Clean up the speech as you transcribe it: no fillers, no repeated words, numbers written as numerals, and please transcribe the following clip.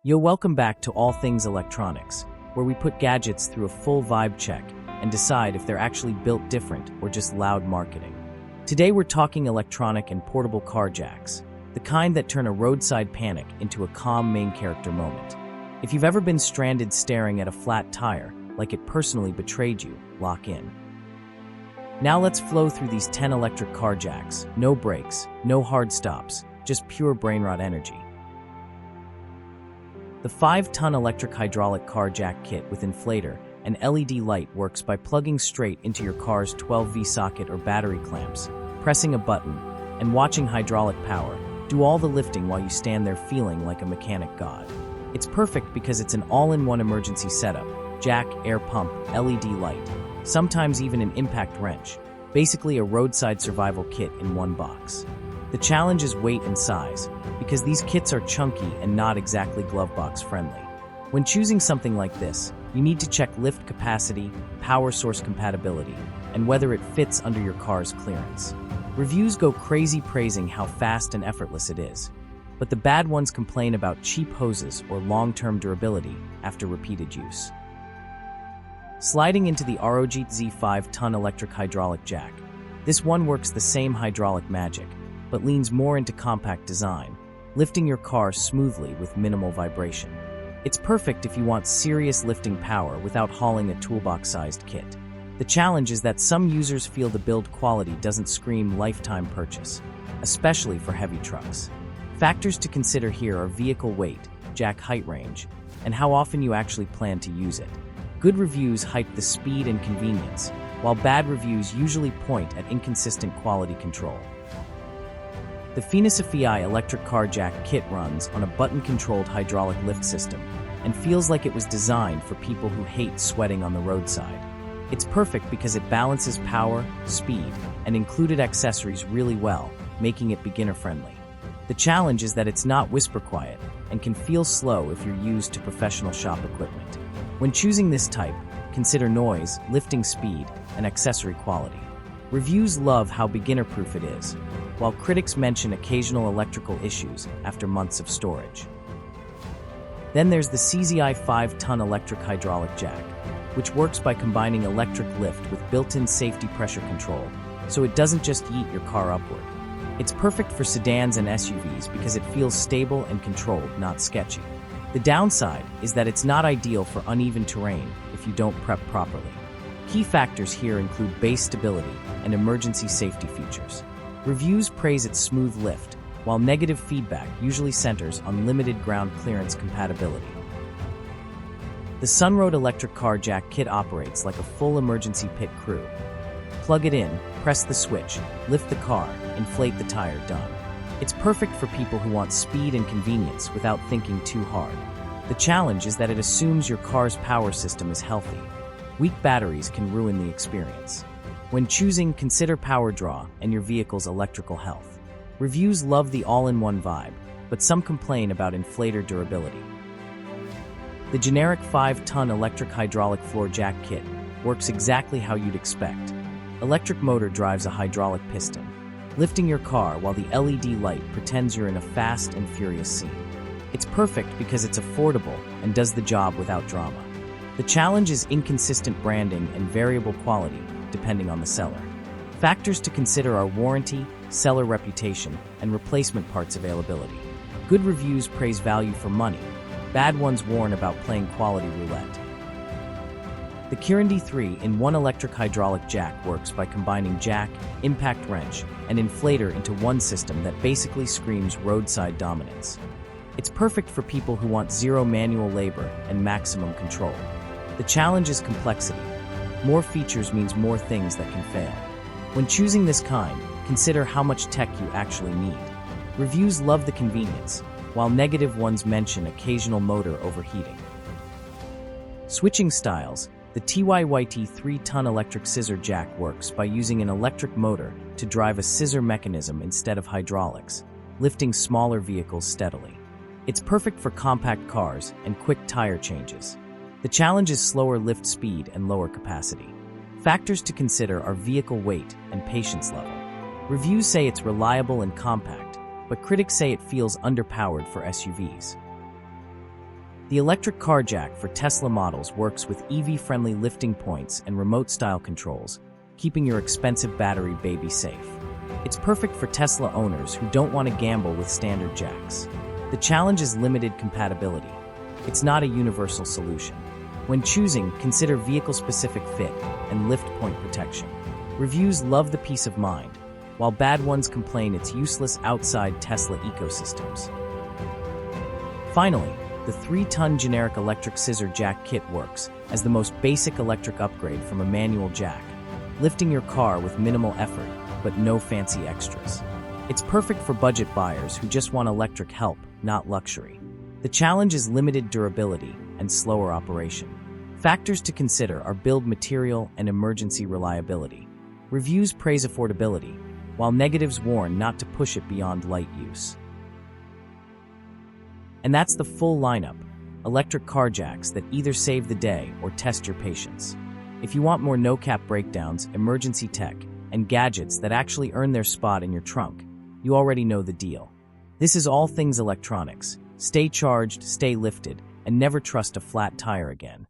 Yo, welcome back to All Things Electronics, where we put gadgets through a full vibe check and decide if they're actually built different or just loud marketing. Today we're talking electronic and portable car jacks, the kind that turn a roadside panic into a calm main character moment. If you've ever been stranded staring at a flat tire, like it personally betrayed you, lock in. Now let's flow through these 10 electric car jacks, no brakes, no hard stops, just pure brainrot energy. The 5-ton electric hydraulic car jack kit with inflator and LED light works by plugging straight into your car's 12V socket or battery clamps, pressing a button, and watching hydraulic power do all the lifting while you stand there feeling like a mechanic god. It's perfect because it's an all-in-one emergency setup: jack, air pump, LED light, sometimes even an impact wrench, basically a roadside survival kit in one box. The challenge is weight and size, because these kits are chunky and not exactly glove box friendly. When choosing something like this, you need to check lift capacity, power source compatibility, and whether it fits under your car's clearance. Reviews go crazy praising how fast and effortless it is, but the bad ones complain about cheap hoses or long-term durability after repeated use. Sliding into the ROG Z 5-ton electric hydraulic jack. This one works the same hydraulic magic, but leans more into compact design, lifting your car smoothly with minimal vibration. It's perfect if you want serious lifting power without hauling a toolbox-sized kit. The challenge is that some users feel the build quality doesn't scream lifetime purchase, especially for heavy trucks. Factors to consider here are vehicle weight, jack height range, and how often you actually plan to use it. Good reviews hype the speed and convenience, while bad reviews usually point at inconsistent quality control. The Phoenix electric car jack kit runs on a button-controlled hydraulic lift system and feels like it was designed for people who hate sweating on the roadside. It's perfect because it balances power, speed, and included accessories really well, making it beginner-friendly. The challenge is that it's not whisper quiet and can feel slow if you're used to professional shop equipment. When choosing this type, consider noise, lifting speed, and accessory quality. Reviews love how beginner-proof it is, while critics mention occasional electrical issues after months of storage. Then there's the CZI 5-ton electric hydraulic jack, which works by combining electric lift with built-in safety pressure control, so it doesn't just yeet your car upward. It's perfect for sedans and SUVs because it feels stable and controlled, not sketchy. The downside is that it's not ideal for uneven terrain if you don't prep properly. Key factors here include base stability and emergency safety features. Reviews praise its smooth lift, while negative feedback usually centers on limited ground clearance compatibility. The Sunroad electric car jack kit operates like a full emergency pit crew. Plug it in, press the switch, lift the car, inflate the tire, done. It's perfect for people who want speed and convenience without thinking too hard. The challenge is that it assumes your car's power system is healthy. Weak batteries can ruin the experience. When choosing, consider power draw and your vehicle's electrical health. Reviews love the all-in-one vibe, but some complain about inflator durability. The generic 5-ton electric hydraulic floor jack kit works exactly how you'd expect. Electric motor drives a hydraulic piston, lifting your car while the LED light pretends you're in a fast and furious scene. It's perfect because it's affordable and does the job without drama. The challenge is inconsistent branding and variable quality, depending on the seller. Factors to consider are warranty, seller reputation, and replacement parts availability. Good reviews praise value for money. Bad ones warn about playing quality roulette. The Kirundi 3-in-1 electric hydraulic jack works by combining jack, impact wrench, and inflator into one system that basically screams roadside dominance. It's perfect for people who want zero manual labor and maximum control. The challenge is complexity. More features means more things that can fail. When choosing this kind, consider how much tech you actually need. Reviews love the convenience, while negative ones mention occasional motor overheating. Switching styles, the TYYT 3-ton electric scissor jack works by using an electric motor to drive a scissor mechanism instead of hydraulics, lifting smaller vehicles steadily. It's perfect for compact cars and quick tire changes. The challenge is slower lift speed and lower capacity. Factors to consider are vehicle weight and patience level. Reviews say it's reliable and compact, but critics say it feels underpowered for SUVs. The electric car jack for Tesla models works with EV-friendly lifting points and remote-style controls, keeping your expensive battery baby safe. It's perfect for Tesla owners who don't want to gamble with standard jacks. The challenge is limited compatibility. It's not a universal solution. When choosing, consider vehicle-specific fit and lift point protection. Reviews love the peace of mind, while bad ones complain it's useless outside Tesla ecosystems. Finally, the 3-ton generic electric scissor jack kit works as the most basic electric upgrade from a manual jack, lifting your car with minimal effort, but no fancy extras. It's perfect for budget buyers who just want electric help, not luxury. The challenge is limited durability and slower operation. Factors to consider are build material and emergency reliability. Reviews praise affordability, while negatives warn not to push it beyond light use. And that's the full lineup: electric car jacks that either save the day or test your patience. If you want more no-cap breakdowns, emergency tech, and gadgets that actually earn their spot in your trunk, you already know the deal. This is all things electronics. Stay charged, stay lifted, and never trust a flat tire again.